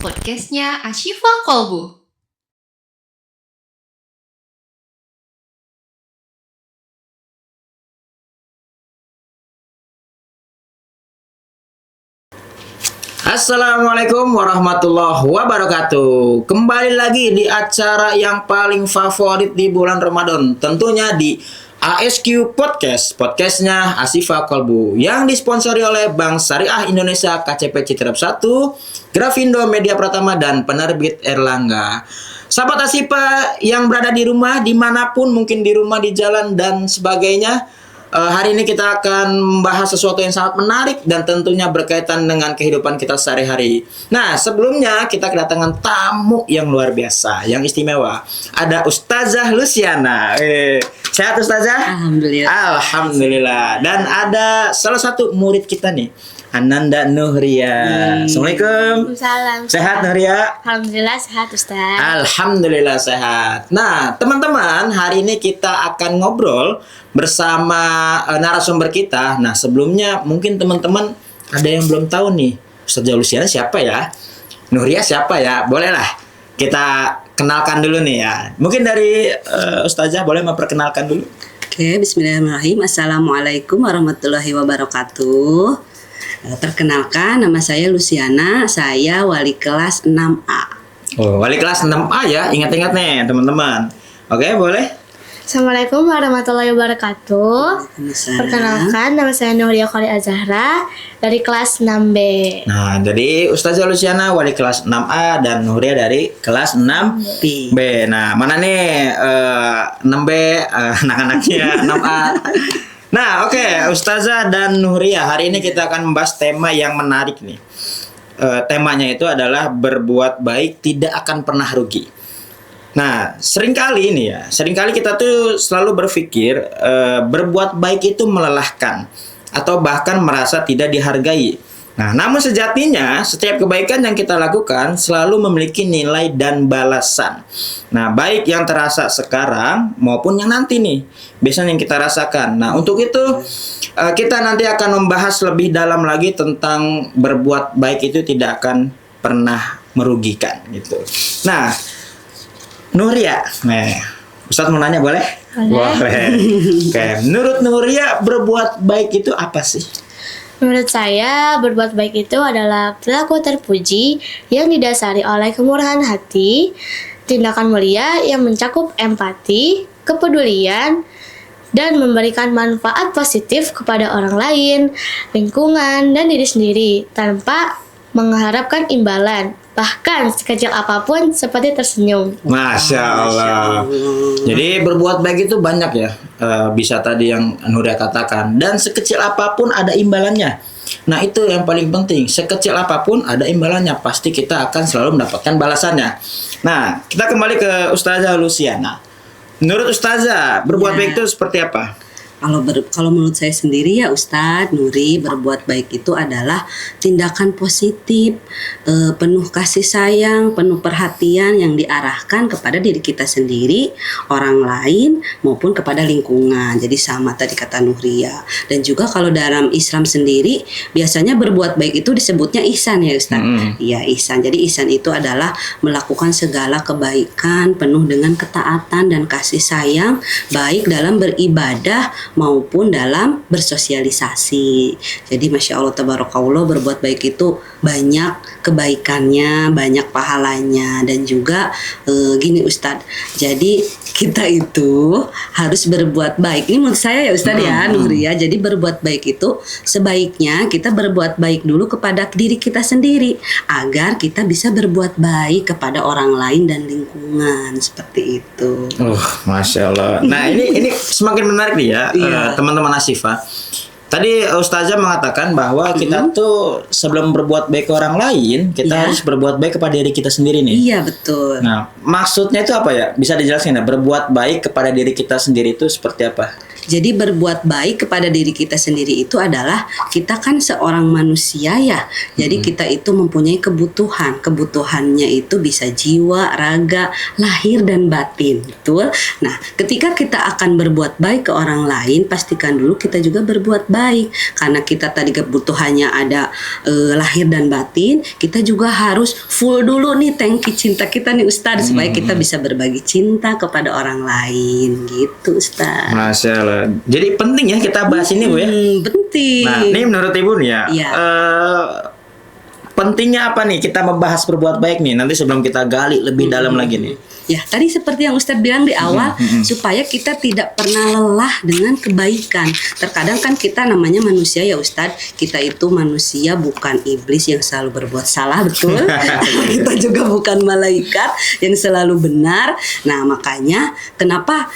podcastnya Ashifa Kolbu. Assalamualaikum warahmatullahi wabarakatuh. Kembali lagi di acara yang paling favorit di bulan Ramadan, tentunya di ASQ Podcast, podcastnya Ashifa Kolbu, yang disponsori oleh Bank Syariah Indonesia KCP Citirep 1, Grafindo Media Pratama, dan penerbit Erlangga. Sahabat Ashifa yang berada di rumah, dimanapun, mungkin di rumah, di jalan, dan sebagainya, hari ini kita akan membahas sesuatu yang sangat menarik dan tentunya berkaitan dengan kehidupan kita sehari-hari. Nah, sebelumnya kita kedatangan tamu yang luar biasa, yang istimewa. Ada Ustazah Luciana. Sehat Ustazah? Alhamdulillah. Alhamdulillah. Dan ada salah satu murid kita nih, Ananda Nuhria. Assalamualaikum. Waalaikumsalam. Sehat Nuhria? Alhamdulillah sehat Ustaz. Alhamdulillah sehat. Nah, teman-teman, hari ini kita akan ngobrol bersama narasumber kita. Nah, sebelumnya mungkin teman-teman ada yang belum tahu nih, Ustazah Luciana siapa ya? Nuhria siapa ya? Bolehlah kita kenalkan dulu nih ya. Mungkin dari Ustazah boleh memperkenalkan dulu. Oke, bismillahirrahmanirrahim. Assalamualaikum warahmatullahi wabarakatuh. Perkenalkan, nama saya Luciana. Saya wali kelas 6A. Oh, wali kelas 6A ya. Ingat-ingat nih, teman-teman. Oke, boleh? Assalamualaikum warahmatullahi wabarakatuh. Perkenalkan, nama saya Nuhria Kholi Azahra dari kelas 6B. Nah, jadi Ustazah Luciana wali kelas 6A dan Nuhria dari kelas 6B. Nah, mana nih 6B anak-anaknya 6A. Nah, oke, Ustazah dan Nuhria, hari ini kita akan membahas tema yang menarik nih. Temanya itu adalah berbuat baik tidak akan pernah rugi. Nah, seringkali kita tuh selalu berpikir berbuat baik itu melelahkan atau bahkan merasa tidak dihargai. Nah, namun sejatinya setiap kebaikan yang kita lakukan selalu memiliki nilai dan balasan. Nah, baik yang terasa sekarang maupun yang nanti nih, biasanya yang kita rasakan. Nah, untuk itu kita nanti akan membahas lebih dalam lagi tentang berbuat baik itu tidak akan pernah merugikan gitu. Nah, Nuhria, Ustadz mau nanya boleh? Boleh. Oke, menurut Nuhria berbuat baik itu apa sih? Menurut saya, berbuat baik itu adalah perilaku terpuji yang didasari oleh kemurahan hati, tindakan mulia yang mencakup empati, kepedulian, dan memberikan manfaat positif kepada orang lain, lingkungan, dan diri sendiri tanpa mengharapkan imbalan, bahkan sekecil apapun seperti tersenyum. Masya Allah. Jadi berbuat baik itu banyak ya, bisa tadi yang Nuhria katakan, dan sekecil apapun ada imbalannya. Nah, itu yang paling penting, sekecil apapun ada imbalannya, pasti kita akan selalu mendapatkan balasannya. Nah, kita kembali ke Ustazah Luciana. Menurut Ustazah, berbuat baik itu seperti apa? Kalau menurut saya sendiri ya Ustadz Nuri, berbuat baik itu adalah tindakan positif, penuh kasih sayang, penuh perhatian yang diarahkan kepada diri kita sendiri, orang lain maupun kepada lingkungan. Jadi sama tadi kata Nuhria. Dan juga kalau dalam Islam sendiri biasanya berbuat baik itu disebutnya ihsan ya Ustadz. Iya, ihsan. Jadi ihsan itu adalah melakukan segala kebaikan penuh dengan ketaatan dan kasih sayang, baik dalam beribadah maupun dalam bersosialisasi. Jadi Masya Allah Tabarakallah, berbuat baik itu banyak kebaikannya, banyak pahalanya. Dan juga gini Ustadz, jadi kita itu harus berbuat baik. Ini menurut saya ya Ustadz ya Nuhria. Jadi berbuat baik itu sebaiknya kita berbuat baik dulu kepada diri kita sendiri, agar kita bisa berbuat baik kepada orang lain dan lingkungan. Seperti itu. Masya Allah. Nah, ini semakin menarik nih ya. Teman-teman Ashifa. Tadi Ustazah mengatakan bahwa kita tuh sebelum berbuat baik ke orang lain, kita harus berbuat baik kepada diri kita sendiri nih. Iya, betul. Nah, maksudnya itu apa ya? Bisa dijelaskan ya? Berbuat baik kepada diri kita sendiri itu seperti apa? Jadi berbuat baik kepada diri kita sendiri itu adalah kita kan seorang manusia ya. Jadi kita itu mempunyai kebutuhan. Kebutuhannya itu bisa jiwa, raga, lahir dan batin. Betul? Nah, ketika kita akan berbuat baik ke orang lain, pastikan dulu kita juga berbuat baik. Karena kita tadi kebutuhannya ada lahir dan batin, kita juga harus full dulu nih tangki cinta kita nih Ustadz, supaya kita bisa berbagi cinta kepada orang lain gitu Ustadz. Masya Allah. Jadi penting ya kita bahas ini Bu ya. Penting. Nah, ini menurut Ibu nih ya. Iya. Pentingnya apa nih kita membahas berbuat baik nih? Nanti sebelum kita gali lebih dalam lagi nih. Ya, tadi seperti yang Ustadz bilang di awal, supaya kita tidak pernah lelah dengan kebaikan. Terkadang kan kita namanya manusia ya Ustadz, kita itu manusia bukan iblis yang selalu berbuat salah, betul? Kita juga bukan malaikat yang selalu benar. Nah, makanya kenapa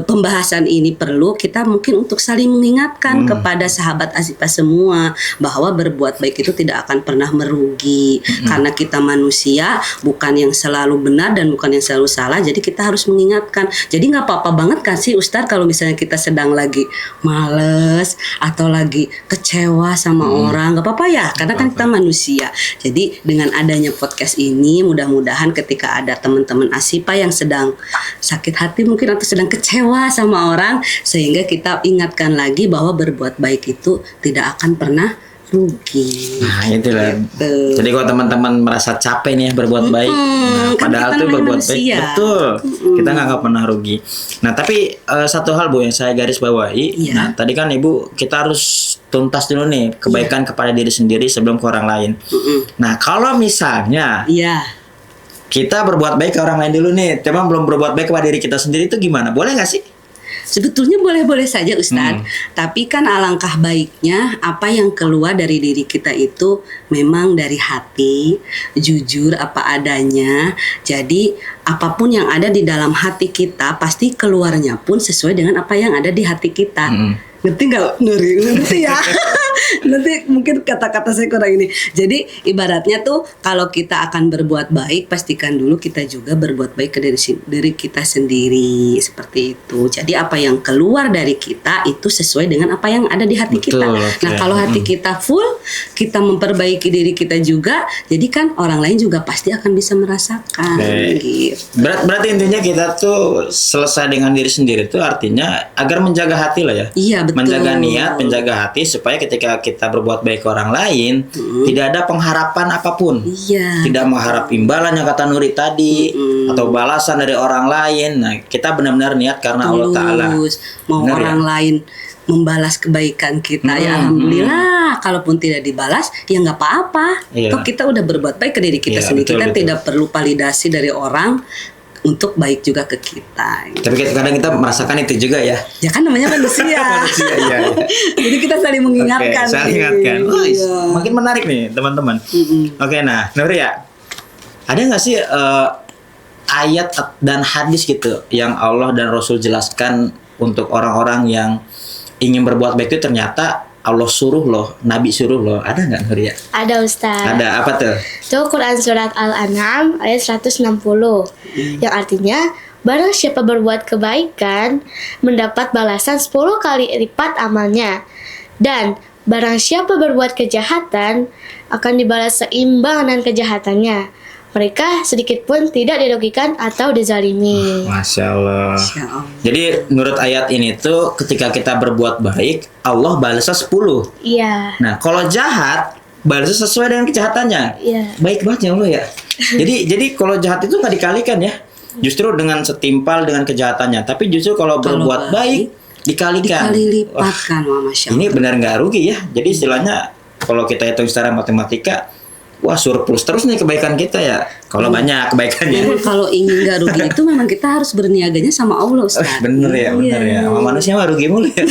pembahasan ini perlu, kita mungkin untuk saling mengingatkan kepada sahabat Asifah semua, bahwa berbuat baik itu tidak akan pernah merugi. Karena kita manusia, bukan yang selalu benar dan bukan yang selalu salah, jadi kita harus mengingatkan. Jadi nggak apa-apa banget kan sih Ustadz kalau misalnya kita sedang lagi males atau lagi kecewa sama orang, nggak apa-apa ya, karena kan kita manusia. Jadi dengan adanya podcast ini, mudah-mudahan ketika ada teman-teman Asipa yang sedang sakit hati mungkin atau sedang kecewa sama orang, sehingga kita ingatkan lagi bahwa berbuat baik itu tidak akan pernah rugi. Nah, itulah. Gitu. Jadi kalau teman-teman merasa capek nih ya berbuat baik, nah, kan padahal kita tuh namanya berbuat manusia. baik, betul. Kita nggak pernah rugi. Nah, tapi satu hal Bu yang saya garis bawahi. Iya. Nah, tadi kan Ibu kita harus tuntas dulu nih kebaikan kepada diri sendiri sebelum ke orang lain. Nah, kalau misalnya Iya. kita berbuat baik ke orang lain dulu nih, cuma belum berbuat baik kepada diri kita sendiri, itu gimana? Boleh nggak sih? Sebetulnya boleh-boleh saja Ustadz, tapi kan alangkah baiknya apa yang keluar dari diri kita itu memang dari hati, jujur apa adanya. Jadi apapun yang ada di dalam hati kita pasti keluarnya pun sesuai dengan apa yang ada di hati kita. Ngerti nggak Nuri? Ngerti ya? Nanti mungkin kata-kata saya kurang ini. Jadi ibaratnya tuh kalau kita akan berbuat baik, pastikan dulu kita juga berbuat baik ke diri kita sendiri, seperti itu. Jadi apa yang keluar dari kita itu sesuai dengan apa yang ada di hati kita. Betul, Nah, kalau hati kita full, kita memperbaiki diri kita juga, jadi kan orang lain juga pasti akan bisa merasakan. Gitu. Berarti intinya kita tuh selesai dengan diri sendiri itu artinya agar menjaga hati lah ya. Iya, betul. Menjaga niat, menjaga hati supaya ketika kita berbuat baik ke orang lain tidak ada pengharapan apapun. Iya. Tidak mengharap imbalan yang kata Nuri tadi atau balasan dari orang lain. Nah, kita benar-benar niat karena Allah Ta'ala. Mau Benar orang ya? lain membalas kebaikan kita, ya alhamdulillah. Kalaupun tidak dibalas, ya nggak apa-apa. Iya. Toh kita udah berbuat baik ke diri kita Iya, sendiri. betul, Kita betul. tidak perlu validasi dari orang untuk baik juga ke kita. Tapi kadang kita merasakan itu juga ya. Ya kan namanya manusia. Manusia, iya. Jadi kita saling mengingatkan. Oke, saling ingatkan. Oh, Iya. makin menarik nih teman-teman. Oke, nah Nuri ya, ada nggak sih ayat dan hadis gitu yang Allah dan Rasul jelaskan untuk orang-orang yang ingin berbuat baik itu ternyata Allah suruh loh, Nabi suruh loh, ada nggak Nuri ya? Ada Ustaz. Ada apa tuh? Itu Quran Surat Al-An'am ayat 160 yang artinya barang siapa berbuat kebaikan mendapat balasan 10 kali lipat amalnya, dan barang siapa berbuat kejahatan akan dibalas seimbang dengan kejahatannya. Mereka sedikit pun tidak dirugikan atau dizalimi. Masya Allah. Masya Allah. Jadi menurut ayat ini tuh ketika kita berbuat baik Allah balasnya 10. Iya. Nah kalau jahat balasnya sesuai dengan kejahatannya. Iya. Baik banget ya Allah ya. Jadi kalau jahat itu nggak dikalikan ya. Justru dengan setimpal dengan kejahatannya. Tapi justru kalau berbuat baik dikalikan. Dikali lipat Wah, kan, Masya Allah. ini benar nggak rugi ya. Jadi istilahnya kalau kita hitung secara matematika, wah surplus terus nih kebaikan kita ya. Kalau banyak kebaikannya. Memang kalau ingin nggak rugi itu memang kita harus berniaganya sama Allah Ustaz. Bener ya, bener ya. Sama manusia mah rugi mulu ya.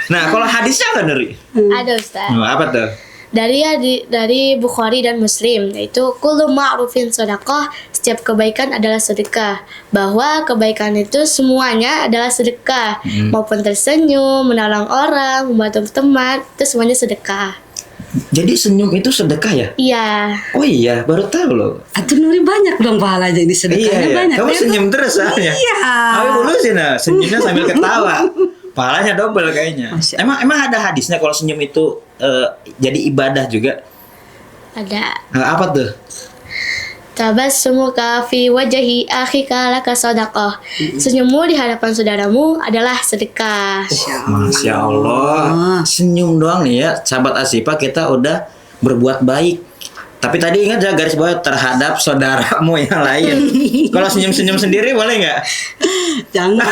Nah, kalau hadisnya apa Nuri? Ada Ustaz. Apa tuh? Dari Bukhari dan Muslim, yaitu kullu ma'rufin sedekah, setiap kebaikan adalah sedekah. Bahwa kebaikan itu semuanya adalah sedekah, maupun tersenyum, menolong orang, membantu teman, itu semuanya sedekah. Jadi senyum itu sedekah ya? Iya. Oh iya, baru tahu loh. Atuh Nuri banyak dong pahalanya ini sedekahnya banyak. Kamu Lihat senyum terus soalnya. Iya. Aku dulu sih senyumnya sambil ketawa. Pahalanya double kayaknya. Masya Emang ada hadisnya kalau senyum itu jadi ibadah juga? Ada. Apa tuh? Tabassumuka fi wajhi akhika laka shadaqah. Senyummu di hadapan saudaramu adalah sedekah. Masya Allah. Senyum doang nih ya, sahabat Asifa, kita udah berbuat baik. Tapi tadi ingat ya garis bawah terhadap saudaramu yang lain. Kalau senyum-senyum sendiri boleh nggak? Jangan.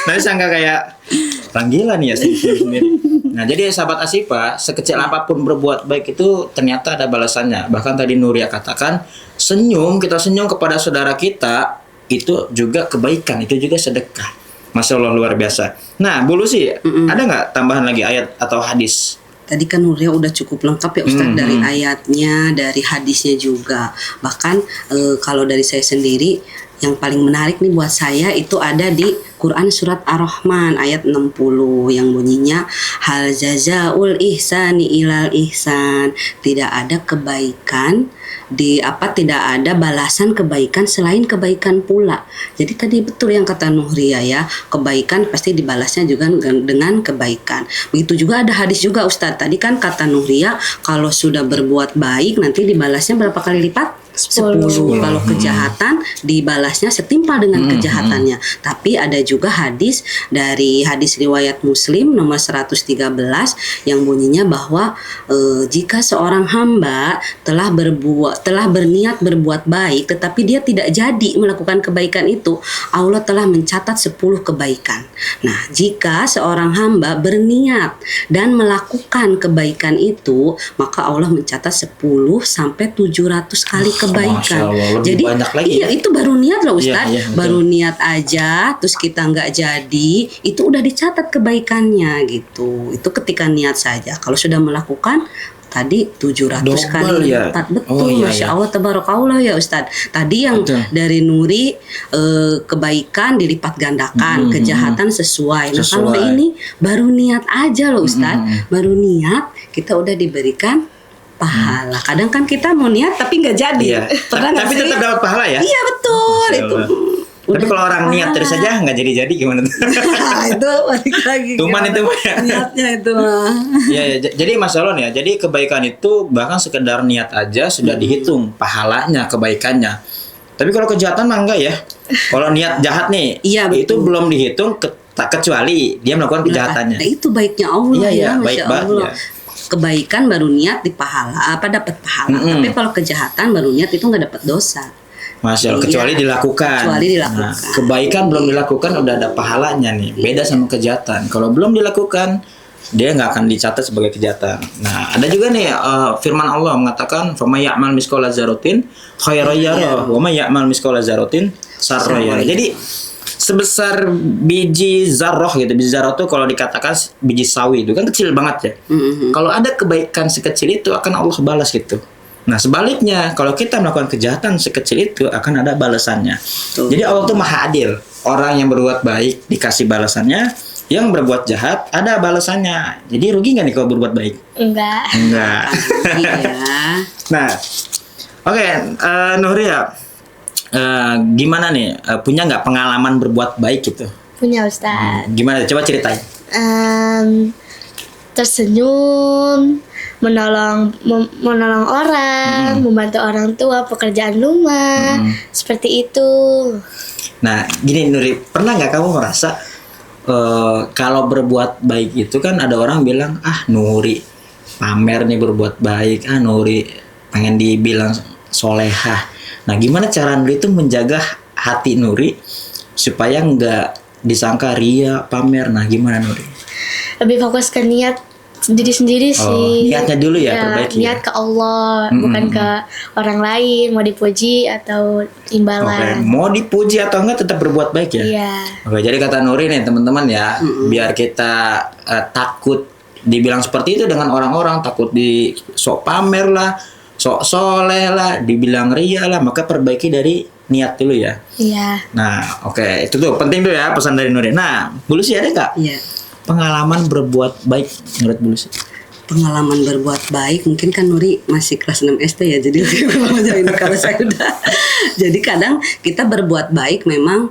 Nanti sangka kayak panggilan ya senyum sendiri. Nah jadi sahabat Asifa, sekecil apapun berbuat baik itu ternyata ada balasannya. Bahkan tadi Nuria katakan kita senyum kepada saudara kita itu juga kebaikan, itu juga sedekah. Masya Allah, luar biasa. Nah Bu Lucy, ada nggak tambahan lagi ayat atau hadis? Tadi kan Nuria udah cukup lengkap ya Ustadz, dari ayatnya, dari hadisnya juga. Bahkan kalau dari saya sendiri, yang paling menarik nih buat saya itu ada di Quran surat Ar-Rahman ayat 60 yang bunyinya hal jazaul ihsani ilal ihsan. Tidak ada kebaikan tidak ada balasan kebaikan selain kebaikan pula. Jadi tadi betul yang kata Nuhria ya, kebaikan pasti dibalasnya juga dengan kebaikan. Begitu juga ada hadis juga Ustadz. Tadi kan kata Nuhria kalau sudah berbuat baik nanti dibalasnya berapa kali lipat? 10. Kalau kejahatan dibalasnya setimpal dengan kejahatannya. Tapi ada juga hadis dari hadis riwayat Muslim nomor 113 yang bunyinya bahwa jika seorang hamba telah berniat berbuat baik tetapi dia tidak jadi melakukan kebaikan itu, Allah telah mencatat 10 kebaikan. Nah, jika seorang hamba berniat dan melakukan kebaikan itu, maka Allah mencatat 10 sampai 700 kali kebaikan. Allah, Jadi banyak lagi iya itu baru niat loh Ustadz. Iya, Baru niat aja terus kita nggak jadi, itu udah dicatat kebaikannya gitu. Itu ketika niat saja. Kalau sudah melakukan tadi 700 kali ya. lipat. Betul, Masya Allah, tabarakallah ya Ustadz. Tadi yang dari Nuri kebaikan dilipat gandakan, kejahatan sesuai. Nah kalau ini baru niat aja loh Ustadz. Baru niat kita udah diberikan pahala. Kadang kan kita mau niat tapi nggak jadi. Iya. Tapi tetap dapat pahala ya? Iya betul itu. Tapi kalau orang niat terus saja nggak jadi gimana tuh? Itu balik lagi. Tuman itu ya. Niatnya itu. Iya, jadi Mas Alon ya. Jadi kebaikan itu bahkan sekedar niat aja sudah dihitung pahalanya, kebaikannya. Tapi kalau kejahatan mah enggak ya. Kalau niat jahat nih, itu belum dihitung kecuali dia melakukan kejahatannya. Nah, itu baiknya Allah ya, baik Masya Allah. Ya. Kebaikan baru niat dapat pahala. Tapi kalau kejahatan baru niat itu nggak dapat dosa. Masya Allah, kecuali dilakukan. Nah, kebaikan belum dilakukan udah ada pahalanya nih. Beda sama kejahatan. Kalau belum dilakukan, dia nggak akan dicatat sebagai kejahatan. Nah, ada juga nih firman Allah mengatakan, "Faman ya'mal misqala dzarratin khairan yarah, wa may ya'mal misqala dzarratin syarran yarah." Jadi sebesar biji zarroh gitu. Biji zarroh itu kalau dikatakan biji sawi itu kan kecil banget ya. Kalau ada kebaikan sekecil itu akan Allah balas gitu. Nah sebaliknya kalau kita melakukan kejahatan sekecil itu akan ada balasannya. Jadi Allah tuh maha adil. Orang yang berbuat baik dikasih balasannya, yang berbuat jahat ada balasannya. Jadi rugi nggak nih kalau berbuat baik? Enggak. Nah, oke, Nuhria. Gimana nih, punya nggak pengalaman berbuat baik gitu? Punya Ustadz. Gimana? Coba ceritain. Tersenyum, menolong orang, membantu orang tua, pekerjaan rumah, seperti itu. Nah, gini Nuri, pernah nggak kamu merasa kalau berbuat baik itu kan ada orang bilang, Nuri pamer nih berbuat baik, Nuri pengen dibilang solehah. Nah, gimana cara Nuri itu menjaga hati Nuri supaya nggak disangka ria, pamer? Nah, gimana Nuri? Lebih fokus ke niat sendiri sih. Niatnya dulu ya, perbaiki. Niat ke Allah, bukan ke orang lain, mau dipuji atau imbalan. Mau dipuji atau enggak tetap berbuat baik ya? Iya. Oke, jadi kata Nuri nih teman-teman ya, biar kita takut dibilang seperti itu dengan orang-orang, takut di sok pamer lah, sok soleh lah, dibilang ria lah, maka perbaiki dari niat dulu ya. Iya. Nah, oke, itu tuh penting tuh ya pesan dari Nuri. Nah, Bu Lucy ada nggak? Iya. Pengalaman berbuat baik menurut Bu Lucy? Pengalaman berbuat baik, mungkin kan Nuri masih kelas 6 SD ya, jadi belum jauh ini kalau saya udah. Jadi kadang kita berbuat baik memang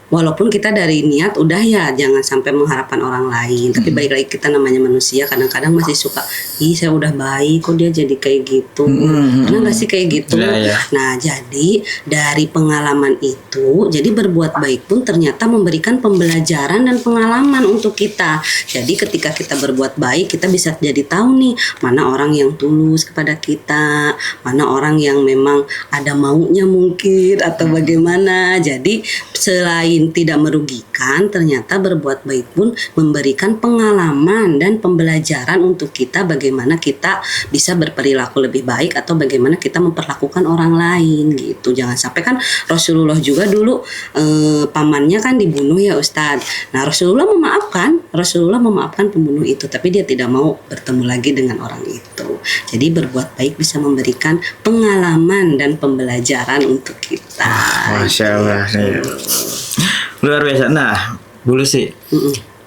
walaupun kita dari niat udah ya jangan sampai mengharapkan orang lain, tapi balik lagi kita namanya manusia, kadang-kadang masih suka, ih saya udah baik kok dia jadi kayak gitu. Pernah nggak sih kayak gitu? Ya. Nah jadi dari pengalaman itu, jadi berbuat baik pun ternyata memberikan pembelajaran dan pengalaman untuk kita. Jadi ketika kita berbuat baik, kita bisa jadi tahu nih mana orang yang tulus kepada kita, mana orang yang memang ada maunya mungkin atau bagaimana. Jadi selain tidak merugikan, ternyata berbuat baik pun memberikan pengalaman dan pembelajaran untuk kita bagaimana kita bisa berperilaku lebih baik atau bagaimana kita memperlakukan orang lain gitu. Jangan sampai kan Rasulullah juga dulu pamannya kan dibunuh ya Ustadz. Nah Rasulullah memaafkan pembunuh itu, tapi dia tidak mau bertemu lagi dengan orang itu. Jadi berbuat baik bisa memberikan pengalaman dan pembelajaran untuk kita. Masya Allah. Luar biasa. Nah, Bu Lucy,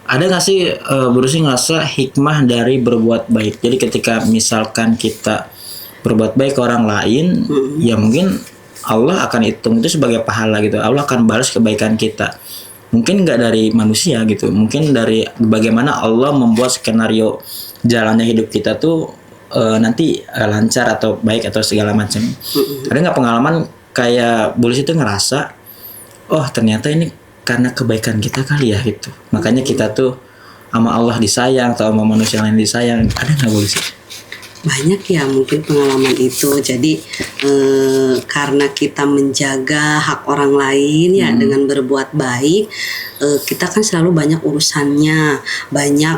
ada nggak sih Bu Lucy ngerasa hikmah dari berbuat baik? Jadi ketika misalkan kita berbuat baik ke orang lain, ya mungkin Allah akan hitung itu sebagai pahala gitu. Allah akan balas kebaikan kita. Mungkin nggak dari manusia gitu. Mungkin dari bagaimana Allah membuat skenario jalannya hidup kita tuh nanti lancar atau baik atau segala macam. Ada nggak pengalaman kayak Bu Lucy itu ngerasa, oh ternyata ini karena kebaikan kita kali ya gitu. Makanya kita tuh sama Allah disayang atau sama manusia lain disayang. Ada nggak Bu Lucy? Banyak ya mungkin pengalaman itu. Jadi karena kita menjaga hak orang lain ya dengan berbuat baik, kita kan selalu banyak urusannya, banyak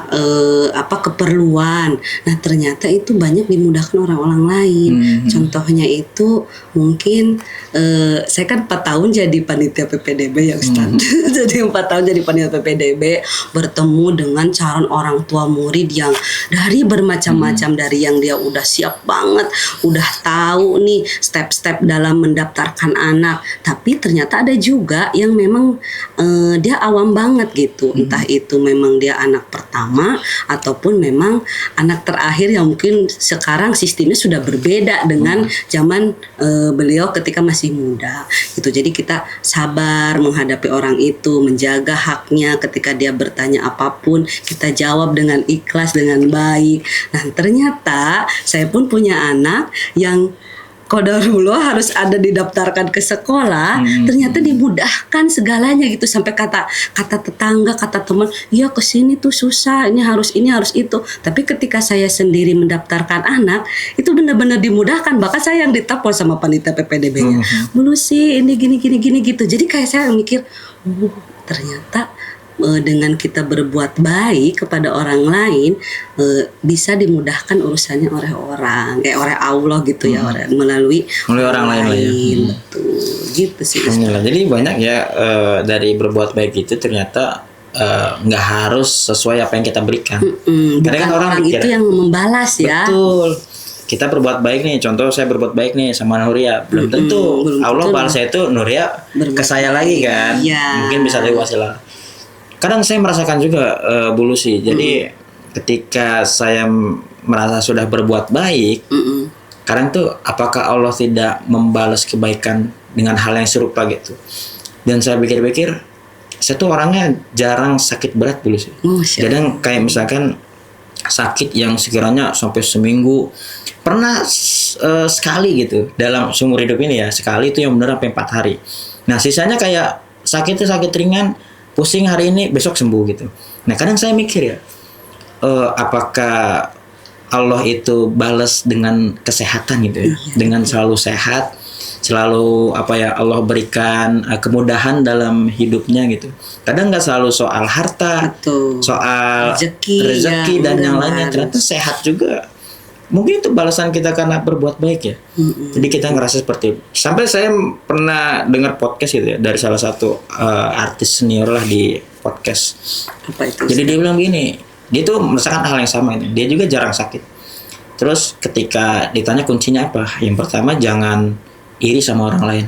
keperluan. Nah ternyata itu banyak dimudahkan orang-orang lain. Contohnya itu mungkin saya kan 4 tahun jadi panitia PPDB ya Ustaz. Jadi 4 tahun jadi panitia PPDB, bertemu dengan calon orang tua murid yang dari bermacam-macam, dari yang dia udah siap banget, udah tahu nih step-step dalam mendaftarkan anak, tapi ternyata ada juga yang memang dia awam banget gitu, entah itu memang dia anak pertama ataupun memang anak terakhir yang mungkin sekarang sistemnya sudah berbeda dengan zaman beliau ketika masih muda gitu. Jadi kita sabar menghadapi orang itu, menjaga haknya, ketika dia bertanya apapun kita jawab dengan ikhlas, dengan baik. Nah ternyata saya pun punya anak yang qadarullah harus ada didaftarkan ke sekolah, ternyata dimudahkan segalanya gitu, sampai kata tetangga, kata teman, ya kesini tuh susah, ini harus itu. Tapi ketika saya sendiri mendaftarkan anak, itu benar-benar dimudahkan. Bahkan saya yang ditelepon sama panitia PPDB-nya, Bu Lucy ini gini gitu. Jadi kayak saya mikir, ternyata dengan kita berbuat baik kepada orang lain bisa dimudahkan urusannya oleh Allah gitu ya, melalui orang lain. Betul, gitu sih. Jadi banyak ya dari berbuat baik itu ternyata nggak harus sesuai apa yang kita berikan. Bukan kan orang mikir, itu yang membalas ya. Betul. Kita berbuat baik nih, contoh saya berbuat baik nih sama Nuria, belum tentu Allah balas saya itu Nuria ke saya lagi kan. Mungkin bisa dari wasilah. Kadang saya merasakan juga Bu Lucy. Jadi ketika saya merasa sudah berbuat baik, kadang tuh apakah Allah tidak membalas kebaikan dengan hal yang serupa gitu. Dan saya pikir-pikir, saya tuh orangnya jarang sakit berat Bu Lucy. Kadang kayak misalkan sakit yang sekiranya sampai seminggu, pernah sekali gitu dalam seumur hidup ini ya, sekali itu yang benar sampai 4 hari. Nah sisanya kayak sakit ringan, pusing hari ini, besok sembuh gitu. Nah kadang saya mikir ya, apakah Allah itu balas dengan kesehatan gitu ya, dengan selalu sehat, selalu Allah berikan kemudahan dalam hidupnya gitu. Kadang nggak selalu soal harta, soal rezeki dan yang lainnya, ternyata sehat juga. Mungkin itu balasan kita karena berbuat baik ya. Jadi kita ngerasa seperti itu. Sampai saya pernah dengar podcast gitu ya, dari salah satu artis senior lah di podcast. Apa itu? Jadi dia bilang gini, dia tuh merasakan hal yang sama ini. Dia juga jarang sakit. Terus ketika ditanya kuncinya apa? Yang pertama jangan iri sama orang lain.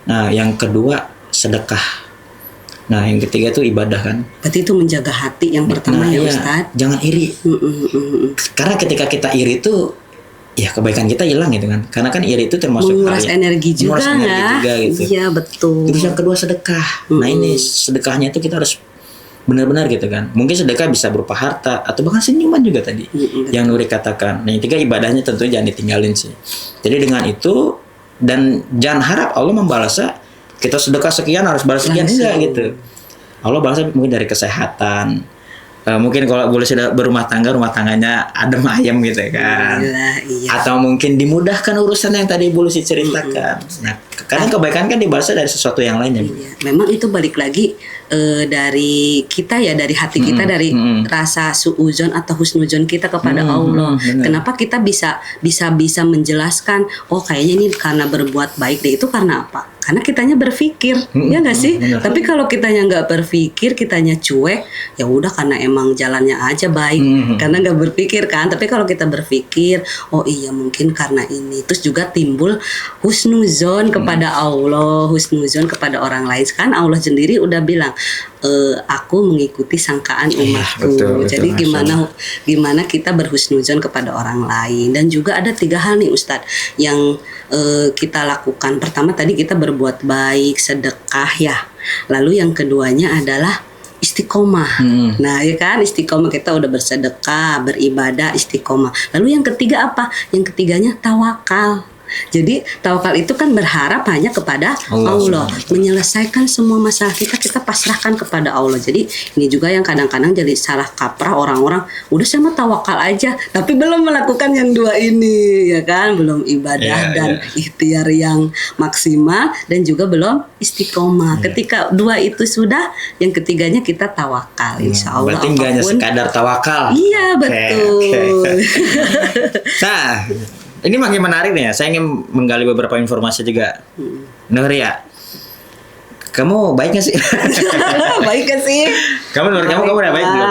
Nah yang kedua sedekah. Nah, yang ketiga tuh ibadah kan. Berarti itu menjaga hati yang pertama ya iya, Ustadz. jangan iri. Karena ketika kita iri tuh ya kebaikan kita hilang gitu kan. Karena kan iri itu termasuk Menguras hal yang- energi juga menguras energi nggak? juga gitu. Iya betul. Terus yang kedua sedekah. Nah, ini sedekahnya itu kita harus benar-benar gitu kan. Mungkin sedekah bisa berupa harta atau bahkan senyuman juga tadi yang Nuri katakan. Nah, yang tiga ibadahnya tentu jangan ditinggalin sih. Jadi dengan itu dan jangan harap Allah membalasnya kita sedekah sekian harus balas sekian, enggak gitu. Allah balasnya mungkin dari kesehatan. Mungkin kalau boleh sudah berumah tangga, rumah tangganya adem ayem gitu kan. Iya. Atau mungkin dimudahkan urusan yang tadi Bu Lucy ceritakan. Nah, kadang kebaikan kan dibalasnya dari sesuatu yang lainnya. Bu. Iya, memang itu balik lagi dari kita ya, dari hati kita, dari rasa suudzon atau husnuzon kita kepada Allah. benar. Kenapa kita bisa menjelaskan, oh kayaknya ini karena berbuat baik deh, itu karena apa? Karena kitanya berpikir, ya nggak sih? benar. Tapi kalau kitanya nggak berpikir, kitanya cuek, ya udah karena emang jalannya aja baik, karena nggak berpikir kan. Tapi kalau kita berpikir, oh iya mungkin karena ini, terus juga timbul husnuzon kepada Allah, husnuzon kepada orang lain. Kan Allah sendiri udah bilang, aku mengikuti sangkaan umatku. betul, Jadi Masya gimana kita berhusnuzon kepada orang lain. Dan juga ada 3 hal nih Ustadz yang kita lakukan. Pertama tadi kita berbuat baik, sedekah ya. Lalu yang keduanya adalah istiqomah. Nah, ya kan, istiqomah, kita udah bersedekah, beribadah, istiqomah. Lalu yang ketiga apa? Yang ketiganya tawakal. Jadi tawakal itu kan berharap hanya kepada Allah. Menyelesaikan semua masalah kita pasrahkan kepada Allah. Jadi ini juga yang kadang-kadang jadi salah kaprah orang-orang. Udah saya mah tawakal aja, tapi belum melakukan yang 2 ini, ya kan? Belum ibadah dan ikhtiar yang maksimal, dan juga belum istiqomah. Ketika 2 itu sudah, yang ketiganya kita tawakal. Insya Allah. Berarti nggak hanya apapun. sekadar tawakal. Iya betul. Nah, ini makin menarik nih ya. Saya ingin menggali beberapa informasi juga. Nuri ya, kamu baik gak sih? Baik gak sih? Kamu udah baik belum?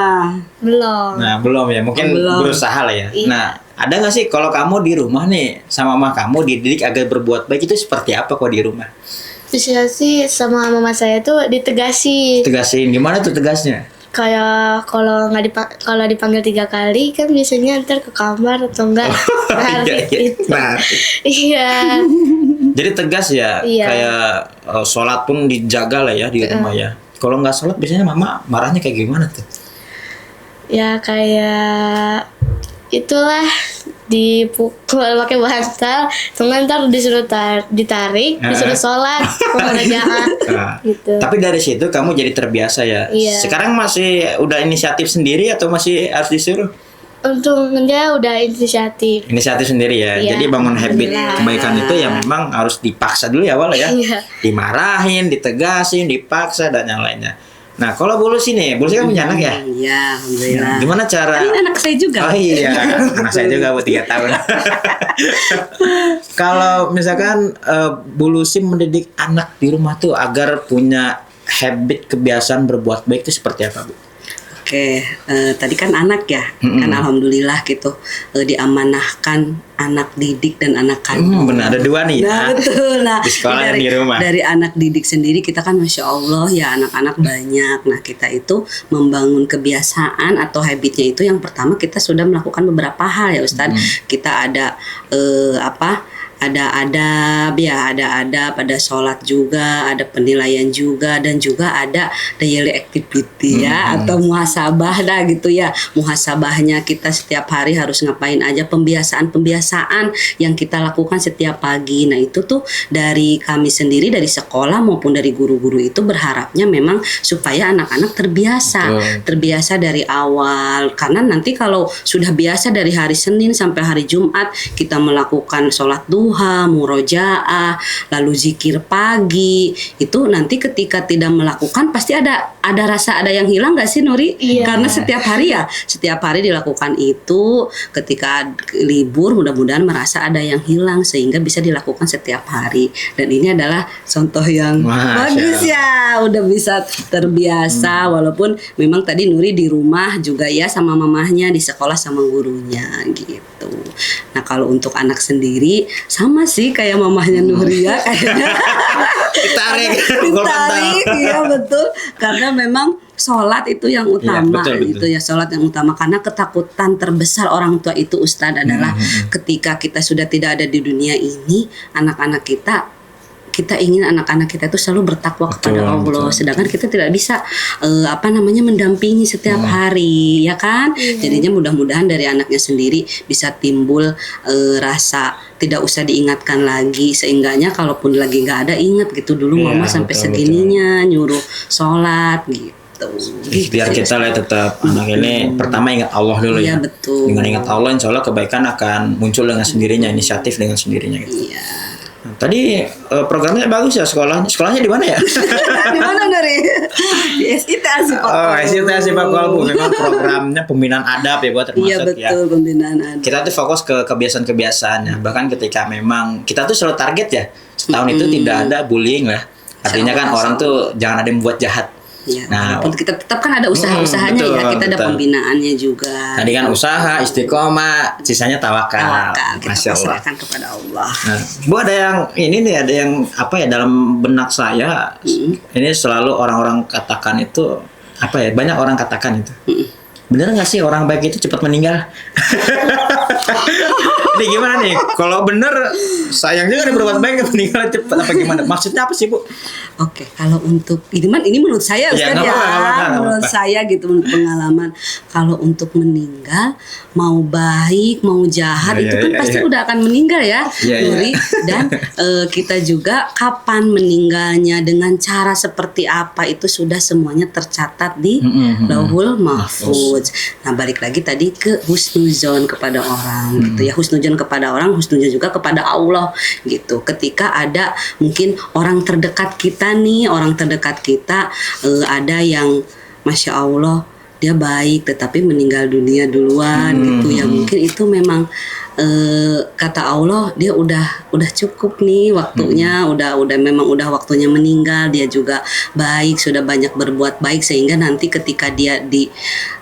Belum. Nah, belum ya. Mungkin Belum. berusaha lah ya. Iya. Nah, ada gak sih kalau kamu di rumah nih sama mama kamu dididik agar berbuat baik itu seperti apa kok di rumah? Bisa sih sama mama saya tuh ditegasin. Tegasin gimana tuh tegasnya? Kayak kalau kalau dipanggil 3 kali kan biasanya ntar ke kamar atau enggak hari itu. Nah, Iya. jadi tegas ya. Iya. Kayak sholat pun dijaga lah ya di rumah ya. Kalau nggak sholat biasanya mama marahnya kayak gimana tuh? Ya kayak itulah dipukul pakai bantal, ntar disuruh ditarik, disuruh sholat, pengerjaan Nah, gitu. tapi dari situ kamu jadi terbiasa ya. Iya. Sekarang masih udah inisiatif sendiri atau masih harus disuruh? Untungnya udah inisiatif. Inisiatif sendiri ya. Iya, Jadi bangun habit alhamdulillah. kebaikan itu yang memang harus dipaksa dulu ya awal ya. Iya. Dimarahin, ditegasin, dipaksa dan yang lainnya. Nah, kalau Bu Lucy nih, Bu Lucy kan punya anak ya. Iya, alhamdulillah. Gimana cara? Ini anak saya juga. Oh iya, anak saya juga Bu 3 tahun. Kalau misalkan Bu Lucy mendidik anak di rumah tuh agar punya habit kebiasaan berbuat baik itu seperti apa, Bu? Oke, tadi kan anak ya, kan alhamdulillah gitu, diamanahkan anak didik dan anak kandung. Benar, ada 2 nih ya. Nah betul, nah Di sekolah dan dari, di rumah. dari anak didik sendiri kita kan masya Allah ya anak-anak banyak. Nah kita itu membangun kebiasaan atau habitnya itu yang pertama kita sudah melakukan beberapa hal ya Ustadz. Kita ada ada adab ya, ada adab, ada sholat juga, ada penilaian juga, dan juga ada daily activity ya, atau muhasabah dah gitu ya. Muhasabahnya kita setiap hari harus ngapain aja, pembiasaan yang kita lakukan setiap pagi. Nah itu tuh dari kami sendiri, dari sekolah maupun dari guru-guru itu berharapnya memang supaya anak-anak terbiasa dari awal. Karena nanti kalau sudah biasa dari hari Senin sampai hari Jumat kita melakukan sholat duha, murojaah, lalu zikir pagi, itu nanti ketika tidak melakukan pasti ada rasa ada yang hilang nggak sih Nuri? Iya. Karena setiap hari dilakukan itu, ketika libur mudah-mudahan merasa ada yang hilang sehingga bisa dilakukan setiap hari. Dan ini adalah contoh yang bagus ya, udah bisa terbiasa walaupun memang tadi Nuri di rumah juga ya sama mamahnya, di sekolah sama gurunya gitu. Nah kalau untuk anak sendiri sama sih kayak mamahnya Nuri ya, kayaknya Ditarik, ditarik Iya betul, karena memang sholat itu yang utama, betul, betul. itu ya sholat yang utama, karena ketakutan terbesar orang tua itu Ustadz adalah ketika kita sudah tidak ada di dunia ini, anak-anak kita ingin anak-anak kita itu selalu bertakwa kepada Allah, sedangkan kita tidak bisa mendampingi setiap hari, ya kan? Jadinya mudah-mudahan dari anaknya sendiri bisa timbul rasa tidak usah diingatkan lagi, seenggaknya kalaupun lagi nggak ada, ingat gitu dulu mama sampai segininya nyuruh sholat gitu. Biar kita lihat tetap anak ini pertama ingat Allah dulu ya. Betul. Dengan ingat Allah, insya Allah kebaikan akan muncul dengan sendirinya, inisiatif dengan sendirinya gitu. Iya. Nah, tadi programnya bagus ya, sekolahnya di mana ya? Di mana dari? Di SIT Asifak. Oh, SIT Asifak Kolbu. Memang programnya pembinaan adab ya buat termasuk. Iya betul, pembinaan adab. Kita tuh fokus ke kebiasaan-kebiasaannya. Bahkan ketika memang kita tuh selalu target ya, setahun itu tidak ada bullying lah. Artinya kan orang tuh jangan ada yang membuat jahat. Ya, nah, walaupun kita tetap kan ada usaha-usahanya betul, ya, kita ada betul. pembinaannya juga. Tadi kan usaha, istiqomah, sisanya tawakal. Kita Masya Allah. pasrahkan kepada Allah. Nah, Bu, ada yang ini nih, ada yang apa ya, dalam benak saya ini selalu orang-orang katakan itu apa ya, banyak orang katakan itu. Bener nggak sih orang baik itu cepat meninggal? Ini gimana nih? Kalau bener sayang juga nih berbuat baik meninggal cepat apa gimana? Maksudnya apa sih, Bu? Oke, kalau untuk ini menurut saya Ustaz nggak apa-apa. menurut saya gitu, menurut pengalaman, kalau untuk meninggal mau baik mau jahat itu kan pasti udah akan meninggal ya, Nuri. Dan kita juga kapan meninggalnya, dengan cara seperti apa, itu sudah semuanya tercatat di Lauhul Mahfuz. Nah, balik lagi tadi ke husnuzon kepada orang gitu ya, husnuzon kepada orang, husnuzon juga kepada Allah gitu. Ketika ada mungkin orang terdekat kita nih, ada yang Masya Allah dia baik tetapi meninggal dunia duluan gitu ya, mungkin itu memang kata Allah dia udah cukup nih waktunya, memang udah waktunya meninggal. Dia juga baik, sudah banyak berbuat baik, sehingga nanti ketika dia di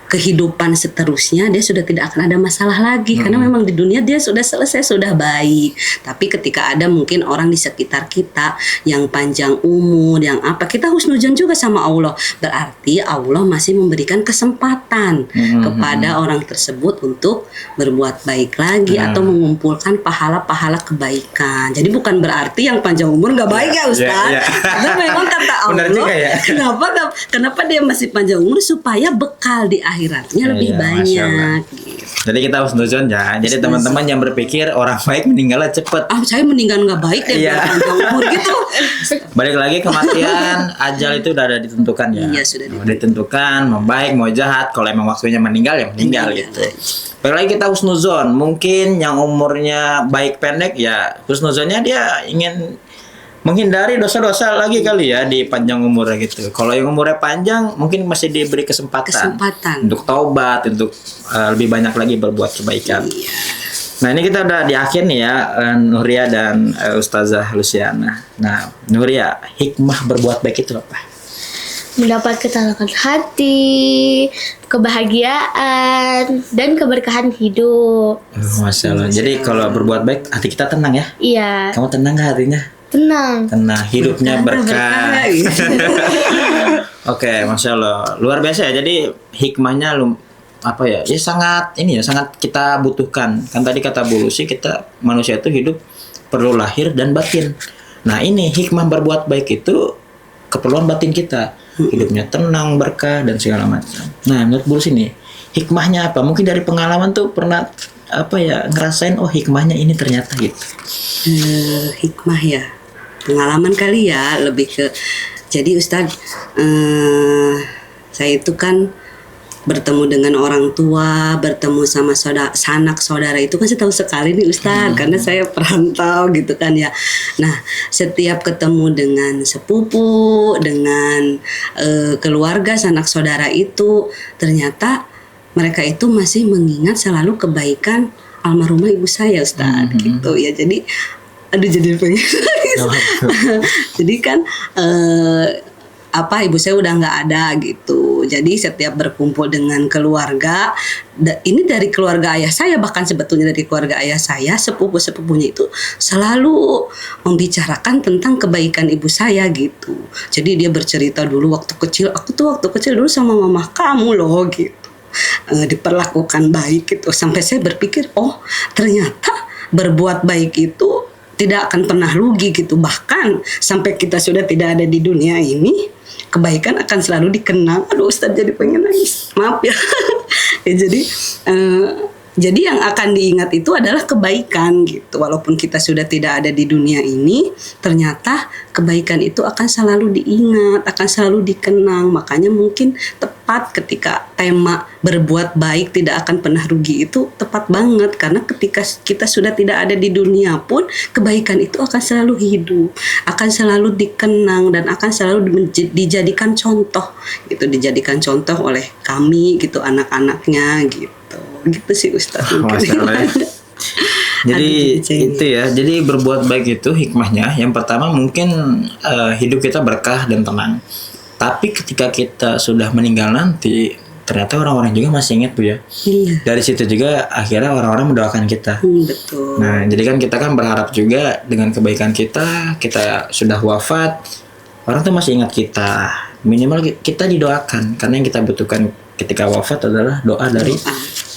kehidupan seterusnya dia sudah tidak akan ada masalah lagi, karena memang di dunia dia sudah selesai, sudah baik. Tapi ketika ada mungkin orang di sekitar kita yang panjang umur, yang apa, kita husnuzon juga sama Allah, berarti Allah masih memberikan kesempatan kepada orang tersebut untuk berbuat baik lagi atau mengumpulkan pahala-pahala kebaikan. Jadi bukan berarti yang panjang umur nggak baik ya Ustaz. Karena memang kata Allah, kenapa dia masih panjang umur, supaya bekal di akhiratnya lebih banyak gitu. Jadi kita husnuzon ya. Jadi teman-teman yang berpikir orang baik meninggalnya cepet, saya meninggal nggak baik deh panjang umur gitu. Balik lagi, kematian ajal itu udah ada ditentukan ya. Iya, sudah ditentukan, mau baik mau jahat. Kalau emang waktunya meninggal ya meninggal gitu. Balik lagi kita husnuzon. Mungkin yang umurnya baik pendek ya husnuzonnya dia ingin menghindari dosa-dosa lagi kali ya di panjang umurnya gitu. Kalau yang umurnya panjang mungkin masih diberi kesempatan untuk taubat, untuk lebih banyak lagi berbuat kebaikan. Nah, ini kita udah di akhir nih ya, Nuria dan Ustazah Luciana. Nah, Nuria, hikmah berbuat baik itu apa? Mendapat ketenangan hati, kebahagiaan, dan keberkahan hidup. Masya Allah. Jadi kalau berbuat baik hati kita tenang ya? Iya. Kamu tenang gak hatinya? Tenang, hidupnya berkah. Oke, Masya Allah, luar biasa ya. Jadi hikmahnya sangat kita butuhkan. Kan tadi kata Bu Lucy, kita manusia itu hidup perlu lahir dan batin. Nah, ini hikmah berbuat baik itu keperluan batin kita, hidupnya tenang, berkah, dan segala macam. Nah, menurut Bu Lucy nih, hikmahnya apa? Mungkin dari pengalaman tuh pernah ngerasain, hikmahnya ini ternyata gitu. Hikmah ya, pengalaman kali ya, lebih ke, jadi Ustadz, saya itu kan bertemu dengan orang tua, bertemu sama sanak saudara itu kan saya tahu sekali nih Ustadz, karena saya perantau gitu kan ya. Nah, setiap ketemu dengan sepupu, dengan keluarga sanak saudara itu, ternyata mereka itu masih mengingat selalu kebaikan almarhumah ibu saya Ustadz gitu ya. Jadi jadi pengen jadi kan ibu saya udah nggak ada gitu. Jadi setiap berkumpul dengan keluarga, ini dari keluarga ayah saya, bahkan sebetulnya dari keluarga ayah saya, sepupu-sepupunya itu selalu membicarakan tentang kebaikan ibu saya gitu. Jadi dia bercerita dulu waktu kecil, aku tuh waktu kecil dulu sama mama kamu loh gitu. Diperlakukan baik gitu. Sampai saya berpikir, oh ternyata berbuat baik itu tidak akan pernah rugi gitu. Bahkan sampai kita sudah tidak ada di dunia ini, kebaikan akan selalu dikenang. Aduh Ustadz jadi pengen nangis, maaf ya. Ya jadi yang akan diingat itu adalah kebaikan gitu. Walaupun kita sudah tidak ada di dunia ini, ternyata kebaikan itu akan selalu diingat, akan selalu dikenang. Makanya mungkin tepat ketika tema berbuat baik tidak akan pernah rugi itu tepat banget. Karena ketika kita sudah tidak ada di dunia pun, kebaikan itu akan selalu hidup, akan selalu dikenang, dan akan selalu dijadikan contoh gitu, dijadikan contoh oleh kami gitu, anak-anaknya gitu. Gitu sih Ustadz. Masya Allah. Jadi itu ya, jadi berbuat baik itu hikmahnya yang pertama mungkin hidup kita berkah dan tenang. Tapi ketika kita sudah meninggal nanti, ternyata orang-orang juga masih ingat Bu ya. Iya. Dari situ juga akhirnya orang-orang mendoakan kita. Betul. Nah, jadi kan kita kan berharap juga dengan kebaikan kita sudah wafat, orang tuh masih ingat kita. Minimal kita didoakan, karena yang kita butuhkan ketika wafat adalah doa dari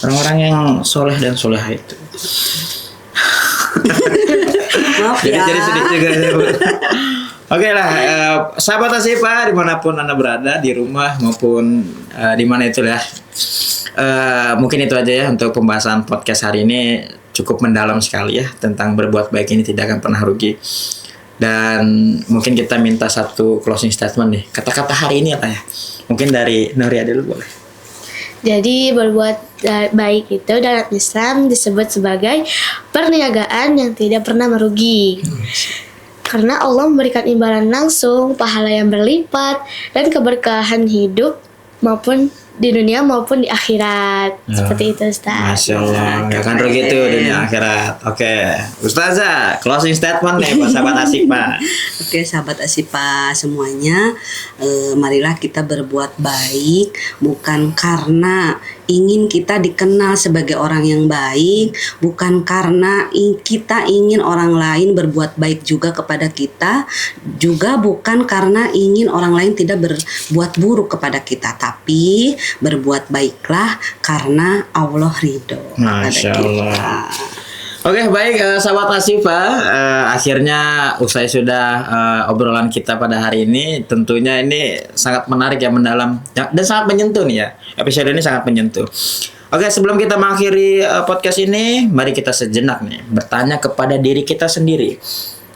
orang-orang yang soleh dan soleha itu. Maaf Jadi ya. jadi sedih juga ya, Bu. Oke lah, sahabat Asyifa dimanapun Anda berada, di rumah maupun di mana itu ya. Mungkin itu aja ya untuk pembahasan podcast hari ini, cukup mendalam sekali ya tentang berbuat baik ini tidak akan pernah rugi. Dan mungkin kita minta satu closing statement nih. Kata-kata hari ini apa ya? Mungkin dari Nuria dulu boleh. Jadi berbuat baik itu dalam Islam disebut sebagai perniagaan yang tidak pernah merugi. Karena Allah memberikan imbalan langsung, pahala yang berlipat, dan keberkahan hidup maupun di dunia maupun di akhirat. Seperti itu Ustaz. Masya Allah, gak akan rugi tuh dunia akhirat. Oke, Ustazah, closing statement nih buat sahabat Asyifa. Oke sahabat Asyifa semuanya, marilah kita berbuat baik bukan karena ingin kita dikenal sebagai orang yang baik, bukan karena kita ingin orang lain berbuat baik juga kepada kita, juga bukan karena ingin orang lain tidak berbuat buruk kepada kita, tapi berbuat baiklah karena Allah ridho kepada Masya kita. Allah. Oke, baik sahabat Asyifa, akhirnya usai sudah obrolan kita pada hari ini. Tentunya ini sangat menarik ya, mendalam dan sangat menyentuh nih ya. Episode ini sangat menyentuh. Oke, sebelum kita mengakhiri podcast ini, mari kita sejenak nih bertanya kepada diri kita sendiri.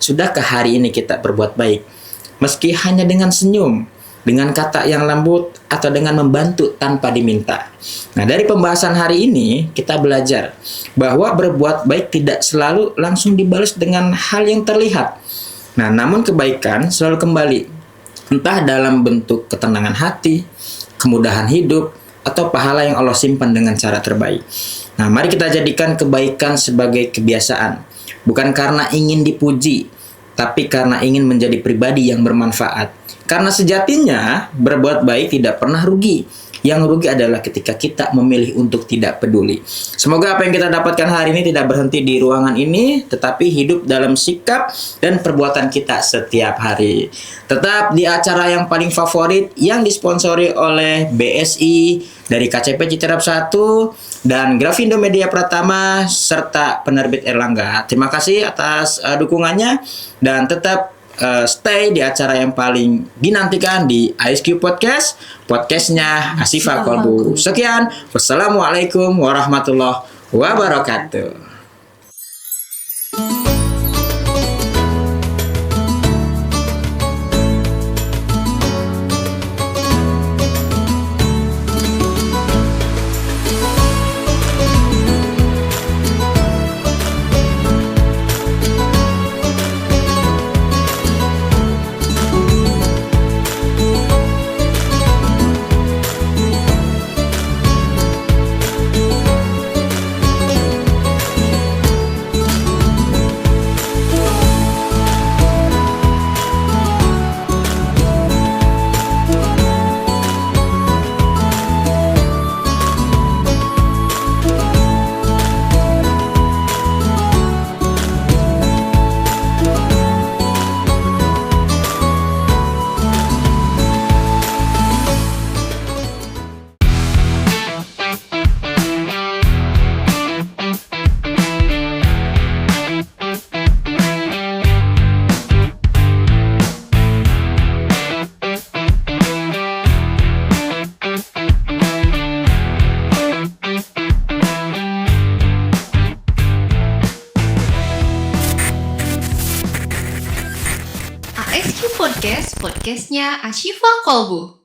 Sudahkah hari ini kita berbuat baik? Meski hanya dengan senyum, dengan kata yang lembut, atau dengan membantu tanpa diminta. Nah, dari pembahasan hari ini kita belajar bahwa berbuat baik tidak selalu langsung dibalas dengan hal yang terlihat. Nah, namun kebaikan selalu kembali, entah dalam bentuk ketenangan hati, kemudahan hidup, atau pahala yang Allah simpan dengan cara terbaik. Nah, mari kita jadikan kebaikan sebagai kebiasaan, bukan karena ingin dipuji, tapi karena ingin menjadi pribadi yang bermanfaat. Karena sejatinya berbuat baik tidak pernah rugi. Yang rugi adalah ketika kita memilih untuk tidak peduli. Semoga apa yang kita dapatkan hari ini tidak berhenti di ruangan ini, tetapi hidup dalam sikap dan perbuatan kita setiap hari. Tetap di acara yang paling favorit yang disponsori oleh BSI, dari KCP Citerap 1 dan Grafindo Media Pratama serta penerbit Erlangga. Terima kasih atas dukungannya, dan tetap stay di acara yang paling dinantikan di ISQ Podcast, podcastnya Asyifa Kolbu. Sekian, wassalamualaikum warahmatullahi wabarakatuh. HQ Podcast, podcastnya Ashifa Kolbu.